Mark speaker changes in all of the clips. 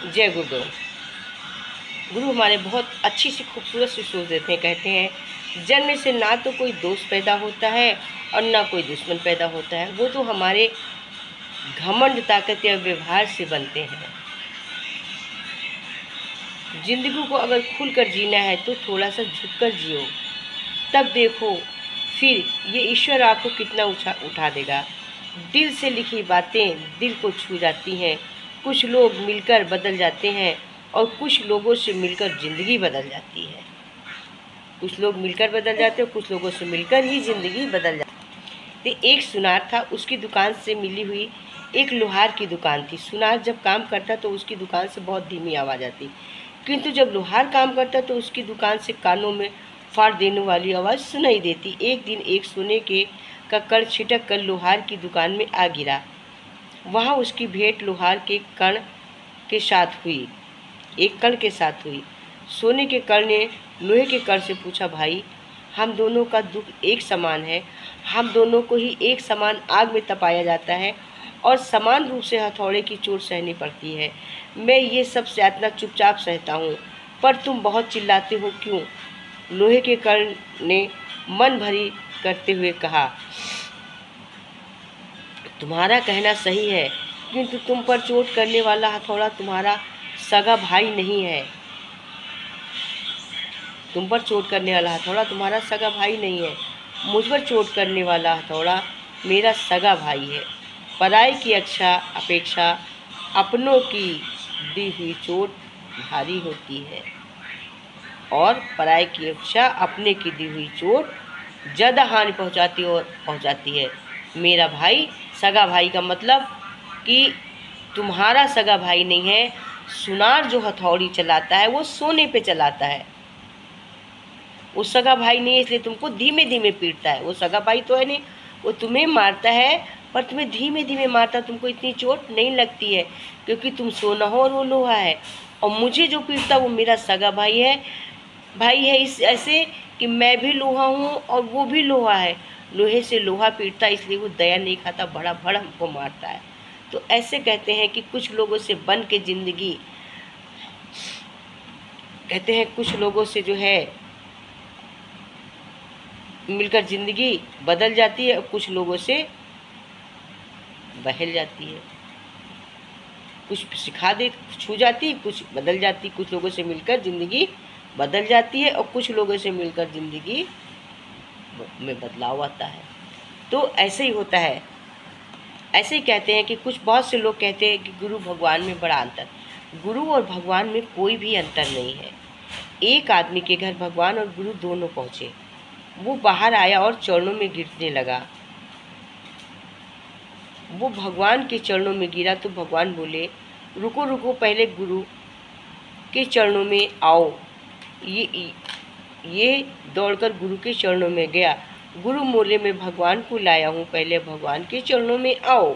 Speaker 1: जय गुरुदेव। गुरु हमारे बहुत अच्छी सी खूबसूरत सी सोच देते हैं। कहते हैं जन्म से ना तो कोई दोस्त पैदा होता है और ना कोई दुश्मन पैदा होता है, वो तो हमारे घमंड, ताकत या व्यवहार से बनते हैं। जिंदगी को अगर खुलकर जीना है तो थोड़ा सा झुककर जियो, तब देखो फिर ये ईश्वर आपको कितना उठा देगा। दिल से लिखी बातें दिल को छू जाती हैं। कुछ लोग मिलकर बदल जाते हैं और कुछ लोगों से मिलकर ज़िंदगी बदल जाती है। कुछ लोग मिलकर बदल जाते हैं, कुछ लोगों से मिलकर ही ज़िंदगी बदल जाती है। तो एक सुनार था, उसकी दुकान से मिली हुई एक लोहार की दुकान थी। सुनार जब काम करता तो उसकी दुकान से बहुत धीमी आवाज़ आती, किंतु जब लोहार काम करता तो उसकी दुकान से कानों में फाड़ देने वाली आवाज़ सुनाई देती। एक दिन एक सोने के का कण छिटक कर लोहार की दुकान में आ गिरा। वहाँ उसकी भेंट लोहार के कण के साथ हुई, एक कण के साथ हुई। सोने के कण ने लोहे के कण से पूछा, भाई, हम दोनों का दुख एक समान है। हम दोनों को ही एक समान आग में तपाया जाता है और समान रूप से हथौड़े की चोट सहनी पड़ती है। मैं ये सब यातना चुपचाप सहता हूँ, पर तुम बहुत चिल्लाते हो क्यों? लोहे के कण ने मन भरी करते हुए कहा, तुम्हारा कहना सही है, किंतु तुम पर चोट करने वाला हथौड़ा तुम्हारा सगा भाई नहीं है। तुम पर चोट करने वाला हथौड़ा तुम्हारा सगा भाई नहीं है। मुझ पर चोट करने वाला हथौड़ा मेरा सगा भाई है। पराई की अपेक्षा अपनों की दी हुई चोट भारी होती है और पराई की अपेक्षा अपने की दी हुई चोट ज़्यादा हानि पहुंचाती है। मेरा भाई, सगा भाई का मतलब कि तुम्हारा सगा भाई नहीं है। सुनार जो हथौड़ी चलाता है वो सोने पे चलाता है। वो सगा भाई नहीं है, इसलिए तुमको धीमे धीमे पीटता है। वो सगा भाई तो है नहीं, वो तुम्हें मारता है पर तुम्हें धीमे धीमे मारता, तुमको इतनी चोट नहीं लगती है क्योंकि तुम सोना हो और वो लोहा है। और मुझे जो पीटता वो मेरा सगा भाई है इस ऐसे कि मैं भी लोहा हूँ और वो भी लोहा है। लोहे से लोहा पीटता, इसलिए वो दया नहीं खाता, बड़ा बड़ा हमको मारता है। तो ऐसे कहते हैं कि कुछ लोगों से बन के ज़िंदगी, कहते हैं कुछ लोगों से जो है मिलकर ज़िंदगी बदल जाती है और कुछ लोगों से बहल जाती है। कुछ सिखा दे, छू जाती, कुछ बदल जाती। कुछ लोगों से मिलकर ज़िंदगी बदल जाती है और कुछ लोगों से मिलकर ज़िंदगी में बदलाव आता है। तो ऐसे ही होता है। ऐसे ही कहते हैं कि बहुत से लोग कहते हैं कि गुरु भगवान में बड़ा अंतर। गुरु और भगवान में कोई भी अंतर नहीं है। एक आदमी के घर भगवान और गुरु दोनों पहुँचे। वो बाहर आया और चरणों में गिरने लगा। वो भगवान के चरणों में गिरा तो भगवान बोले, रुको रुको, पहले गुरु के चरणों में आओ। ये दौड़कर गुरु के चरणों में गया। गुरु बोले, मैं भगवान को लाया हूँ, पहले भगवान के चरणों में आओ।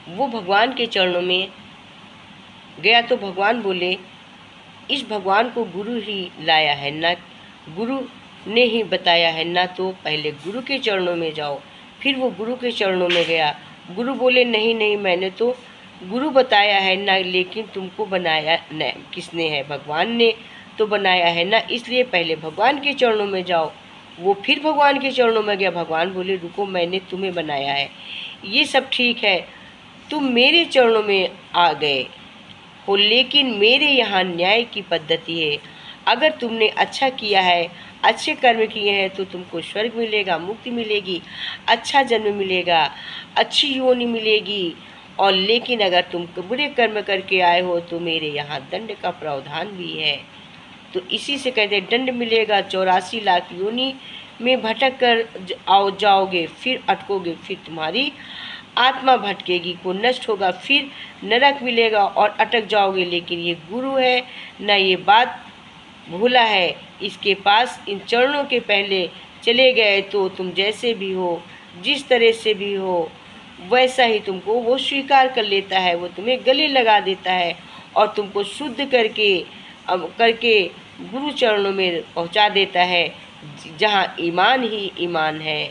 Speaker 1: वो भगवान के चरणों में गया तो भगवान बोले, इस भगवान को गुरु ही लाया है, ना गुरु ने ही बताया है, ना तो पहले गुरु के चरणों में जाओ। फिर वो गुरु के चरणों में गया। गुरु बोले, नहीं नहीं, मैंने तो गुरु बताया है ना, लेकिन तुमको बनाया न किसने है? भगवान ने तो बनाया है ना, इसलिए पहले भगवान के चरणों में जाओ। वो फिर भगवान के चरणों में गया। भगवान बोले, रुको, मैंने तुम्हें बनाया है, ये सब ठीक है, तुम मेरे चरणों में आ गए हो, लेकिन मेरे यहाँ न्याय की पद्धति है। अगर तुमने अच्छा किया है, अच्छे कर्म किए हैं तो तुमको स्वर्ग मिलेगा, मुक्ति मिलेगी, अच्छा जन्म मिलेगा, अच्छी योनि मिलेगी। और लेकिन अगर तुम बुरे कर्म करके आए हो तो मेरे यहाँ दंड का प्रावधान भी है। तो इसी से कहते दंड मिलेगा। 84 लाख योनि में भटक कर जाओगे, फिर अटकोगे, फिर तुम्हारी आत्मा भटकेगी, को नष्ट होगा, फिर नरक मिलेगा और अटक जाओगे। लेकिन ये गुरु है ना, ये बात भूला है, इसके पास इन चरणों के पहले चले गए तो तुम जैसे भी हो, जिस तरह से भी हो, वैसा ही तुमको वो स्वीकार कर लेता है। वो तुम्हें गले लगा देता है और तुमको शुद्ध करके गुरु चरणों में पहुंचा देता है। जहाँ ईमान ही ईमान है।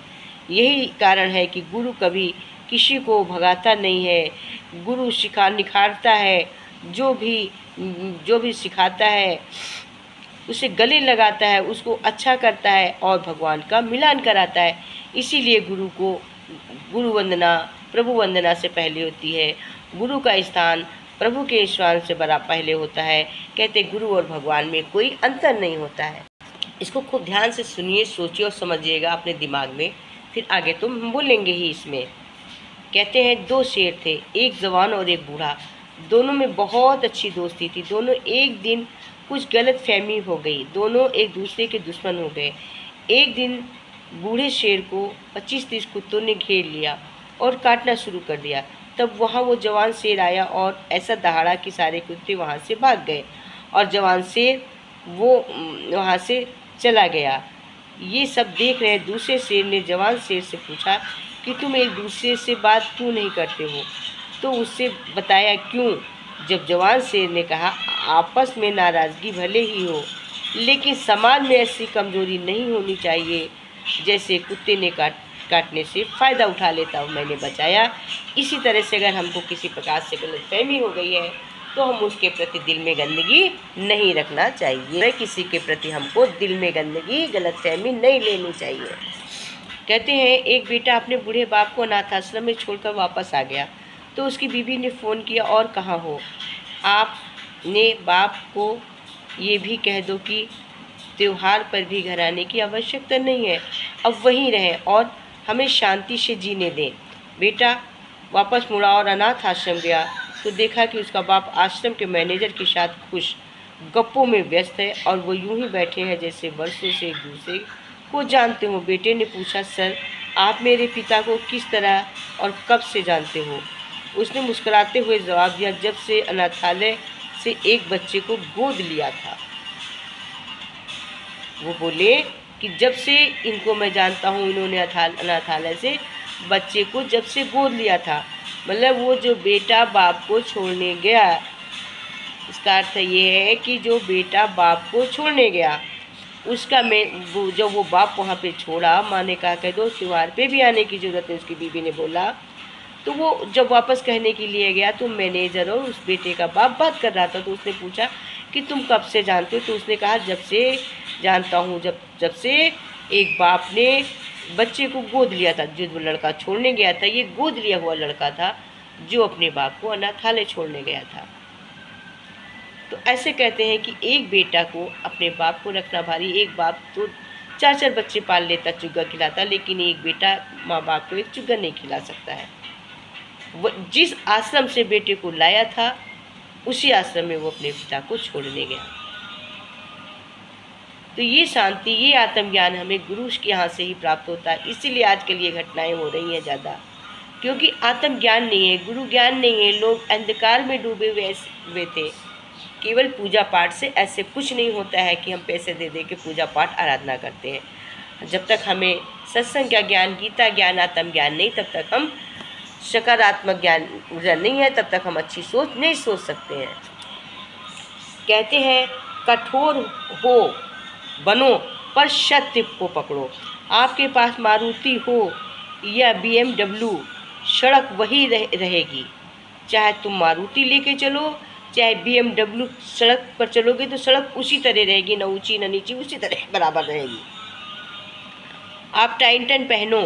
Speaker 1: यही कारण है कि गुरु कभी किसी को भगाता नहीं है। गुरु निखारता है, जो भी सिखाता है उसे गले लगाता है, उसको अच्छा करता है और भगवान का मिलान कराता है। इसीलिए गुरु को गुरु वंदना प्रभु वंदना से पहले होती है। गुरु का स्थान प्रभु के स्थान से बड़ा पहले होता है। कहते गुरु और भगवान में कोई अंतर नहीं होता है। इसको खूब ध्यान से सुनिए, सोचिए और समझिएगा अपने दिमाग में, फिर आगे तो हम बोलेंगे ही इसमें। कहते हैं 2 शेर थे, एक जवान और एक बूढ़ा। दोनों में बहुत अच्छी दोस्ती थी। दोनों एक दिन कुछ गलत फहमी हो गई, दोनों एक दूसरे के दुश्मन हो गए। एक दिन बूढ़े शेर को 25-30 कुत्तों ने घेर लिया और काटना शुरू कर दिया। तब वहाँ वो जवान शेर आया और ऐसा दहाड़ा कि सारे कुत्ते वहाँ से भाग गए और जवान शेर वो वहाँ से चला गया। ये सब देख रहे दूसरे शेर ने जवान शेर से पूछा कि तुम एक दूसरे से बात क्यों नहीं करते हो? तो उससे बताया क्यों। जब जवान शेर ने कहा, आपस में नाराज़गी भले ही हो, लेकिन समाज में ऐसी कमज़ोरी नहीं होनी चाहिए जैसे कुत्ते ने काटने से फ़ायदा उठा लेता हूँ, मैंने बचाया। इसी तरह से अगर हमको किसी प्रकार से गलतफहमी हो गई है तो हम उसके प्रति दिल में गंदगी नहीं रखना चाहिए। किसी के प्रति हमको दिल में गंदगी, गलतफहमी नहीं लेनी चाहिए। कहते हैं एक बेटा अपने बूढ़े बाप को अनाथ आश्रम में छोड़कर वापस आ गया तो उसकी बीवी ने फ़ोन किया, और कहाँ हो? आपने बाप को ये भी कह दो कि त्योहार पर भी घर आने की आवश्यकता नहीं है, अब वहीं रहें और हमें शांति से जीने दें। बेटा वापस मुड़ा और अनाथ आश्रम गया तो देखा कि उसका बाप आश्रम के मैनेजर के साथ खुश गप्पों में व्यस्त है और वो यूं ही बैठे हैं जैसे वर्षों से एक दूसरे को जानते हो। बेटे ने पूछा, सर आप मेरे पिता को किस तरह और कब से जानते हो? उसने मुस्कुराते हुए जवाब दिया, जब से अनाथालय से एक बच्चे को गोद लिया था। वो बोले कि जब से इनको मैं जानता हूँ, इन्होंने अनाथालय से बच्चे को जब से गोद लिया था। मतलब वो जो बेटा बाप को छोड़ने गया, इसका अर्थ ये है कि जो बेटा बाप को छोड़ने गया उसका जब वो बाप वहाँ पे छोड़ा, माँ ने कहा कह दो त्योहार पे भी आने की ज़रूरत है, उसकी बीवी ने बोला। तो वो जब वापस कहने के लिए गया तो मैनेजर और उस बेटे का बाप बात कर रहा था। तो उसने पूछा कि तुम कब से जानते हो? तो उसने कहा जब से जानता हूँ, जब से एक बाप ने बच्चे को गोद लिया था। जो लड़का छोड़ने गया था ये गोद लिया हुआ लड़का था जो अपने बाप को अनाथालय छोड़ने गया था। तो ऐसे कहते हैं कि एक बेटा को अपने बाप को रखना भारी। एक बाप तो 4-4 बच्चे पाल लेता, चुग्गा खिलाता, लेकिन एक बेटा माँ बाप को एक चुग्गा नहीं खिला सकता है। जिस आश्रम से बेटे को लाया था उसी आश्रम में वो अपने पिता को छोड़ने गया। तो ये शांति, ये आत्मज्ञान हमें गुरु के यहाँ से ही प्राप्त होता है। इसीलिए आजकल ये घटनाएं हो रही हैं ज़्यादा, क्योंकि आत्मज्ञान नहीं है, गुरु ज्ञान नहीं है। लोग अंधकार में डूबे हुए थे। केवल पूजा पाठ से ऐसे कुछ नहीं होता है कि हम पैसे दे दे के पूजा पाठ आराधना करते हैं। जब तक हमें सत्संग का ज्ञान, गीता ज्ञान, आत्मज्ञान नहीं, तब तक हम सकारात्मक ज्ञान ऊर्जा नहीं है, तब तक हम अच्छी सोच नहीं सोच सकते हैं। कहते हैं कठोर हो बनो पर सत्य को पकड़ो। आपके पास मारुति हो या BMW, सड़क वही रहेगी। चाहे तुम मारुति लेके चलो चाहे BMW, सड़क पर चलोगे तो सड़क उसी तरह रहेगी, न ऊंची न नीची, उसी तरह बराबर रहेगी। आप टाइटन पहनो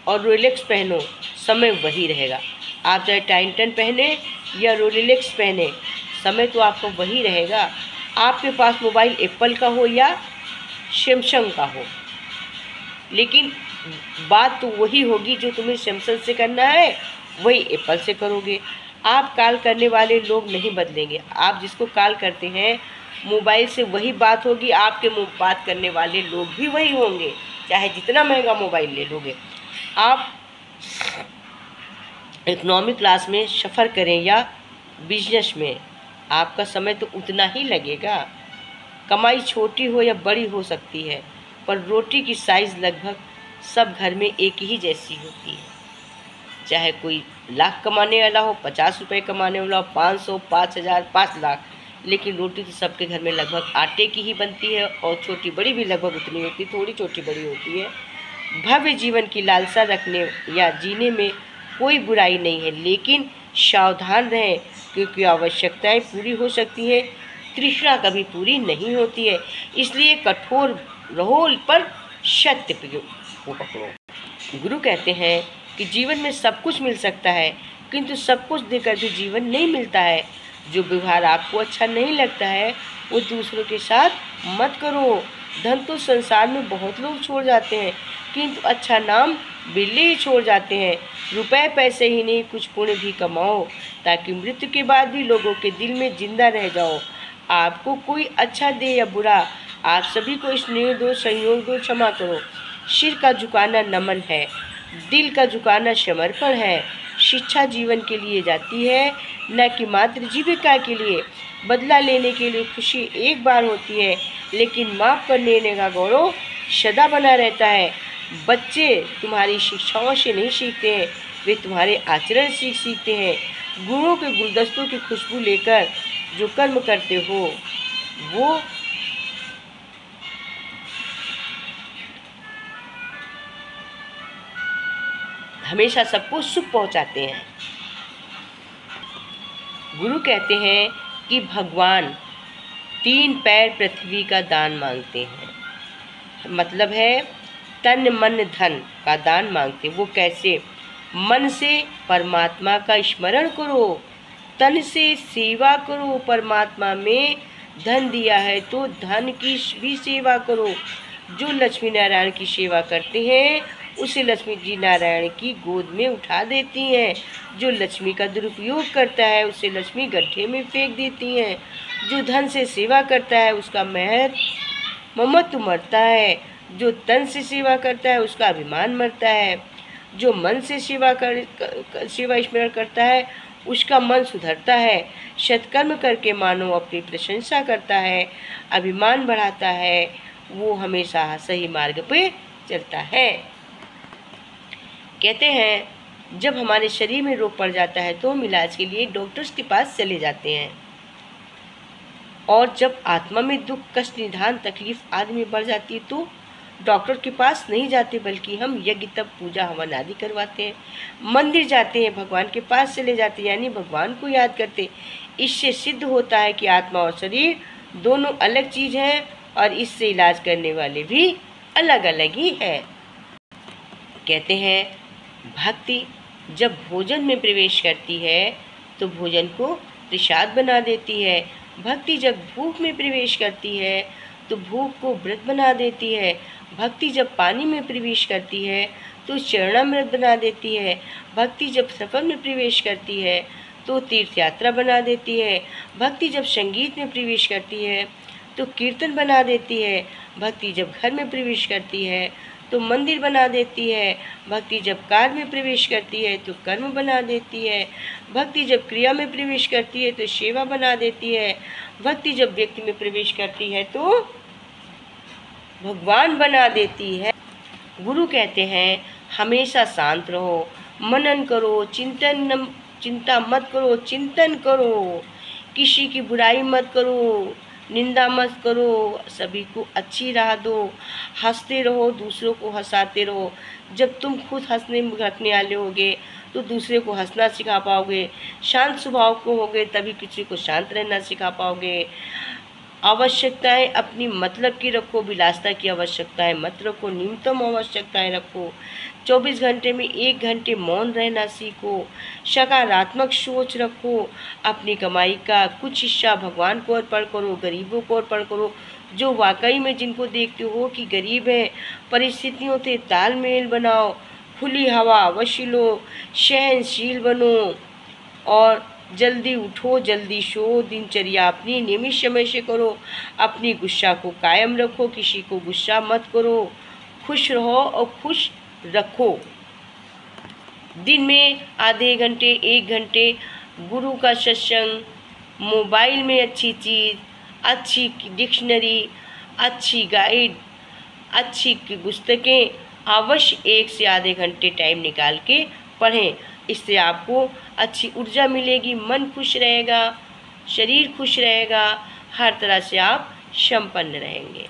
Speaker 1: और रोलेक्स पहनो, समय वही रहेगा। आप चाहे टाइटन पहने या रोलेक्स पहने, समय तो आपका वही रहेगा। आपके पास मोबाइल एप्पल का हो या सैमसंग का हो, लेकिन बात तो वही होगी। जो तुम्हें सैमसंग से करना है वही एप्पल से करोगे। आप कॉल करने वाले लोग नहीं बदलेंगे। आप जिसको कॉल करते हैं मोबाइल से वही बात होगी, आपके बात करने वाले लोग भी वही होंगे, चाहे जितना महंगा मोबाइल ले लोगे। आप इकोनॉमी क्लास में सफ़र करें या बिजनेस में, आपका समय तो उतना ही लगेगा। कमाई छोटी हो या बड़ी हो सकती है, पर रोटी की साइज़ लगभग सब घर में एक ही जैसी होती है। चाहे कोई लाख कमाने वाला हो, 50 रुपये कमाने वाला हो, 500, 5000, 5 लाख, लेकिन रोटी तो सबके घर में लगभग आटे की ही बनती है और छोटी बड़ी भी लगभग उतनी होती है, थोड़ी छोटी बड़ी होती है। भव्य जीवन की लालसा रखने या जीने में कोई बुराई नहीं है, लेकिन सावधान रहें क्योंकि आवश्यकताएं पूरी हो सकती हैं, तृष्णा कभी पूरी नहीं होती है। इसलिए कठोर रहो पर सत्य को पकड़ो। गुरु कहते हैं कि जीवन में सब कुछ मिल सकता है, किंतु सब कुछ देकर भी जीवन नहीं मिलता है। जो व्यवहार आपको अच्छा नहीं लगता है वो दूसरों के साथ मत करो। धन तो संसार में बहुत लोग छोड़ जाते हैं, किंतु अच्छा नाम बिल्ले ही छोड़ जाते हैं। रुपए पैसे ही नहीं, कुछ पुण्य भी कमाओ ताकि मृत्यु के बाद भी लोगों के दिल में जिंदा रह जाओ। आपको कोई अच्छा दे या बुरा, आप सभी को स्नेह दो, सहयोग दो, क्षमा करो। सिर का झुकाना नमन है, दिल का झुकाना समर्पण है। शिक्षा जीवन के लिए जाती है, न कि मात्र जीविका के लिए। बदला लेने के लिए खुशी एक बार होती है, लेकिन माफ़ कर लेने का गौरव सदा बना रहता है। बच्चे तुम्हारी शिक्षाओं से नहीं सीखते हैं, वे तुम्हारे आचरण सीखते हैं। गुणों के गुलदस्तों की खुशबू लेकर जो कर्म करते हो वो हमेशा सबको सुख पहुंचाते हैं। गुरु कहते हैं कि भगवान 3 पैर पृथ्वी का दान मांगते हैं। मतलब है तन मन धन का दान मांगते हैं। वो कैसे? मन से परमात्मा का स्मरण करो, तन से सेवा करो। परमात्मा में धन दिया है तो धन की भी सेवा करो। जो लक्ष्मी नारायण की सेवा करते हैं उसे लक्ष्मी जी नारायण की गोद में उठा देती हैं। जो लक्ष्मी का दुरुपयोग करता है उसे लक्ष्मी गड्ढे में फेंक देती हैं। जो धन से सेवा करता है उसका ममत्व मरता है। जो तन से सेवा करता है उसका अभिमान मरता है। जो मन से सेवा स्मरण करता है उसका मन सुधरता है। सत्कर्म करके मानव अपनी प्रशंसा करता है, अभिमान बढ़ाता है, वो हमेशा सही मार्ग पे चलता है। कहते हैं जब हमारे शरीर में रोग पड़ जाता है तो हम इलाज के लिए डॉक्टर्स के पास चले जाते हैं, और जब आत्मा में दुख कष्ट निधान तकलीफ आदि में बढ़ जाती है तो डॉक्टर के पास नहीं जाते, बल्कि हम यज्ञ तप पूजा हवन आदि करवाते हैं, मंदिर जाते हैं, भगवान के पास चले जाते हैं, यानी भगवान को याद करते। इससे सिद्ध होता है कि आत्मा और शरीर दोनों अलग चीज़ हैं और इससे इलाज करने वाले भी अलग अलग ही है। कहते हैं भक्ति जब भोजन में प्रवेश करती है तो भोजन को प्रसाद बना देती है। भक्ति जब भूख में प्रवेश करती है तो भूख को व्रत बना देती है। भक्ति जब पानी में प्रवेश करती है तो चरणामृत बना देती है। भक्ति जब सफर में प्रवेश करती है तो तीर्थ यात्रा बना देती है। भक्ति जब संगीत में प्रवेश करती है तो कीर्तन बना देती है। भक्ति जब घर में प्रवेश करती है तो मंदिर बना देती है। भक्ति जब कार्य में प्रवेश करती है तो कर्म बना देती है। भक्ति जब क्रिया में प्रवेश करती है तो सेवा बना देती है। भक्ति जब व्यक्ति में प्रवेश करती है तो भगवान बना देती है। गुरु कहते हैं हमेशा शांत रहो, मनन करो, चिंता मत करो, चिंतन करो, किसी की बुराई मत करो, निंदा मत करो, सभी को अच्छी राह दो, हंसते रहो, दूसरों को हंसाते रहो। जब तुम खुद हंसने वाले होगे तो दूसरे को हंसना सिखा पाओगे। शांत स्वभाव को होगे तभी किसी को शांत रहना सिखा पाओगे। आवश्यकताएं अपनी मतलब की रखो, विलासता की आवश्यकताएं मत रखो, न्यूनतम आवश्यकताएं रखो। 24 घंटे में 1 घंटे मौन रहना सीखो। सकारात्मक सोच रखो। अपनी कमाई का कुछ हिस्सा भगवान को अर्पण करो, गरीबों को अर्पण करो। जो वाकई में जिनको देखते हो कि गरीब है, परिस्थितियों से तालमेल बनाओ, खुली हवा अवश्य लो, सहनशील बनो और जल्दी उठो जल्दी सो। दिनचर्या अपनी नियमित समय से करो। अपनी गुस्सा को कायम रखो, किसी को गुस्सा मत करो। खुश रहो और खुश रखो। दिन में आधे घंटे 1 घंटे गुरु का सत्संग, मोबाइल में अच्छी चीज़, अच्छी डिक्शनरी, अच्छी गाइड, अच्छी पुस्तकें अवश्य 1 से आधे घंटे टाइम निकाल के पढ़ें। इससे आपको अच्छी ऊर्जा मिलेगी, मन खुश रहेगा शरीर खुश रहेगा, हर तरह से आप संपन्न रहेंगे।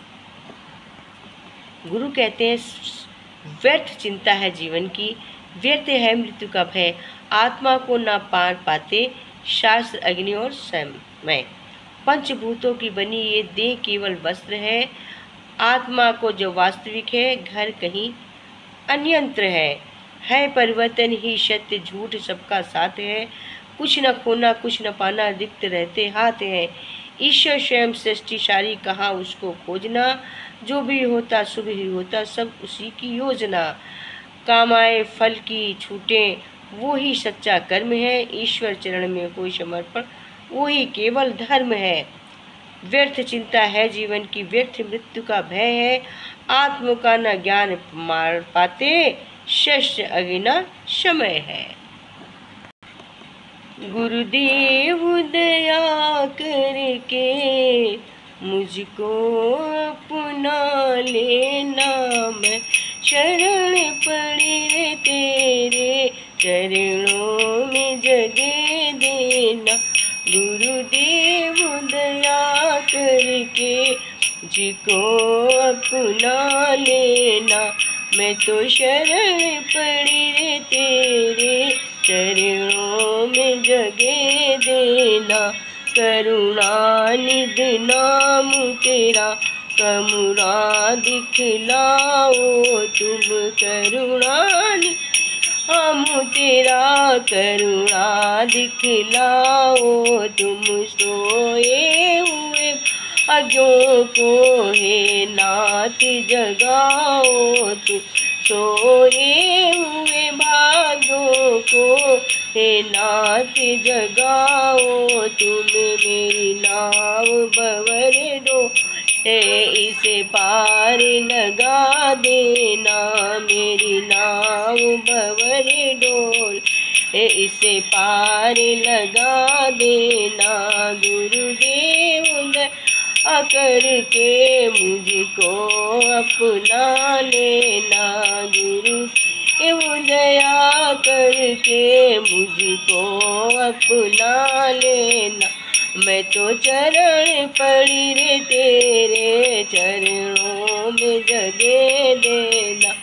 Speaker 1: गुरु कहते हैं व्यर्थ चिंता है जीवन की, व्यर्थ है मृत्यु का भय, आत्मा को न पार पाते शास्त्र अग्नि और समय। पंचभूतों की बनी ये देह केवल वस्त्र है, आत्मा को जो वास्तविक है घर कहीं अन्यंत्र है परिवर्तन ही सत्य, झूठ सबका साथ है, कुछ न खोना कुछ न पाना, रिक्त रहते हाथ है। ईश्वर स्वयं सृष्टिशाली, कहाँ उसको खोजना, जो भी होता शुभ ही होता, सब उसी की योजना। कामाए फल की छूटें, वो ही सच्चा कर्म है, ईश्वर चरण में कोई समर्पण वो ही केवल धर्म है। व्यर्थ चिंता है जीवन की, व्यर्थ मृत्यु का भय है, आत्म का न ज्ञान मार पाते, शस्त्र अगिना समय है। गुरुदेव दया करके मुझको अपना लेना, मैं शरण पड़ी तेरे चरणों में जगह देना। गुरुदेव दया करके मुझको अपना लेना, मैं तो शरण पड़ी तेरे चरणों में जगह देना। करुणा निध नाम तेरा कमुरा दिखलाओ तुम, करुणा हम तेरा करुणा दिखलाओ तुम। सोए हुए भाग्यों को हे नाथ जगाओ तुम, सोए हुए भाग्यों को हे नाथ जगाओ तुम। मेरी नाव बवर डो इसे पार लगा देना, मेरी नाव बवर डोल इसे पार लगा देना। गुरुदेव आकर के मुझको अपना लेना, गुरुदेव दया करके मुझको अपना लेना। मैं तो चरण पड़ी रे तेरे चरणों में जगह देना,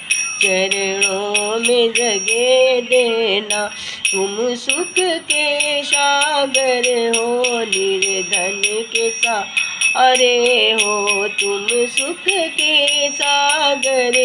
Speaker 1: चरणों में जगह देना। तुम सुख के सागर हो, निर्धन के सहारे हो, तुम सुख के सागर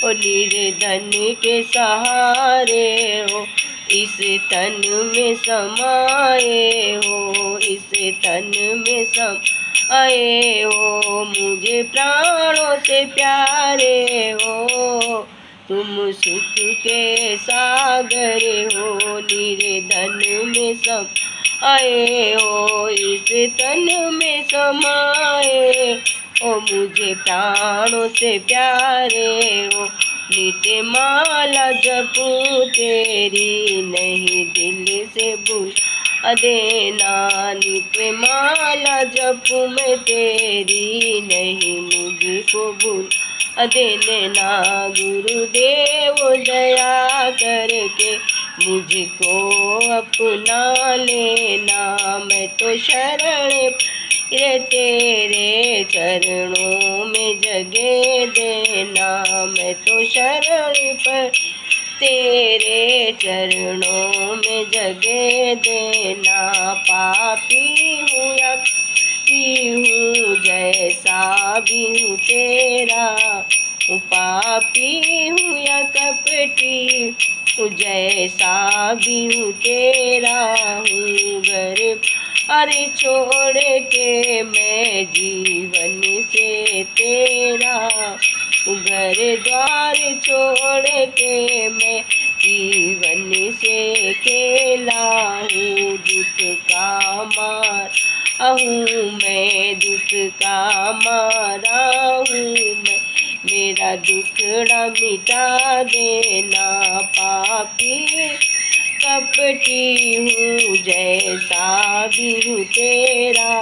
Speaker 1: हो, निर्धन के सहारे हो। इस तन में समाए हो, इस तन में समाए हो, मुझे प्राणों से प्यारे हो। तुम सुख के सागर हो, निर्धन में समाए हो, इस तन में समाए हो, मुझे प्राणों से प्यारे हो। नित्य माला जपूं तेरी नहीं दिल से भूल देना, नित्य माला जपूं मैं तेरी नहीं मुझको भूल देना। गुरुदेव दया करके मुझको अपना लेना, मैं तो शरण तेरे चरणों में जगह देना। मैं तो शरण पर तेरे चरणों में जगह देना। पापी हूँ या हूँ जैसा भी हूँ तेरा, पापी हूँ या कपटी हूँ जैसा भी हूँ तेरा हूँ। घर अरे छोड़ के मैं जीवन से तेरा, घर द्वार छोड़ के मैं जीवन से खेला हूँ। दुख का मार हूँ मैं, दुख का मारा हूँ मैं, मेरा दुखड़ा मिटा देना। पापी कपटी हूँ जैसा भी हूँ तेरा,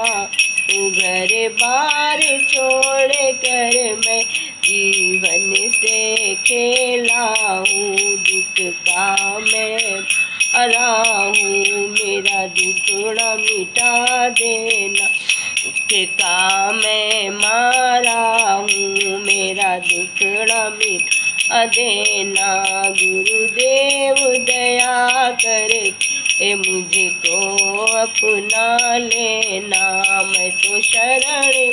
Speaker 1: घर बार छोड़ कर मैं जीवन से खेला हूँ। दुख का मैं हूँ, मेरा दुखड़ा मिटा देना, के काम मैं मारा हूँ, मेरा दुखड़ा मिटा देना। गुरुदेव दया करके मुझको अपना लेना, मैं तो शरण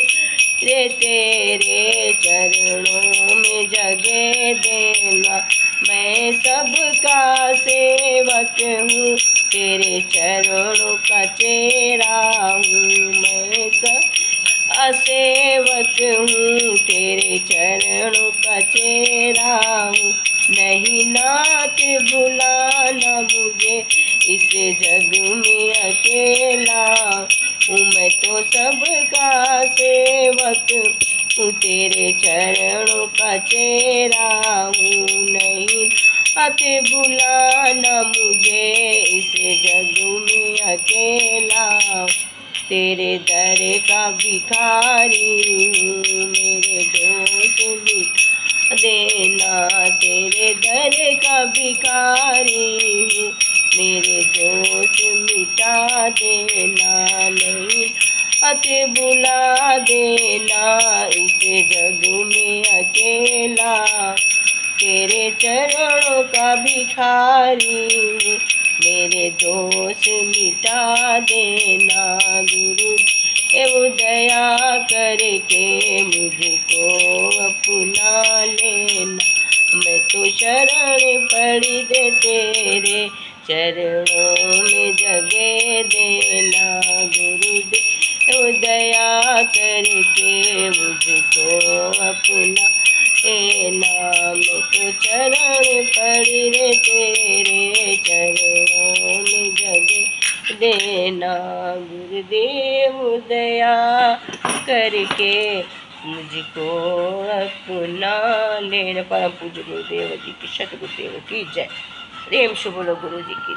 Speaker 1: तेरे चरणों में जगह देना। मैं सबका सेवक हूँ, तेरे चरणों का चेहरा हूँ, मैं सब सेवक हूँ, तेरे चरणों का चेहरा हूँ। नहीं नाथ भुलाना मुझे इस जग में अकेला हूँ, मैं तो सबका सेवक हूँ, तेरे चरणों का चेहरा हूँ। नहीं नाथ भुलाना मुझे इस जग में अकेला, तेरे दर का भिखारी हूँ, मेरे दोष मिटा देना, तेरे दर का भिखारी हूँ, मेरे दोष मिटा देना। नहीं नाथ बुला देना इस जग में अकेला, तेरे चरणों का भिखारी हूँ, मेरे दोष मिटा देना। गुरुदेव दया करके मुझको अपना लेना, मैं तो शरण पड़ी दे तेरे चरणों में जगह देना। गुरुदेव दया करके मुझको अपना लेना, मैं तो चरण पड़ी रे तेरे चरणों में जगह देना। गुरुदेव दया करके मुझको अपना लेना। परम पूज्य गुरुदेव जी की, सतगुरुदेव की जय। प्रेम से बोलो गुरु जी की।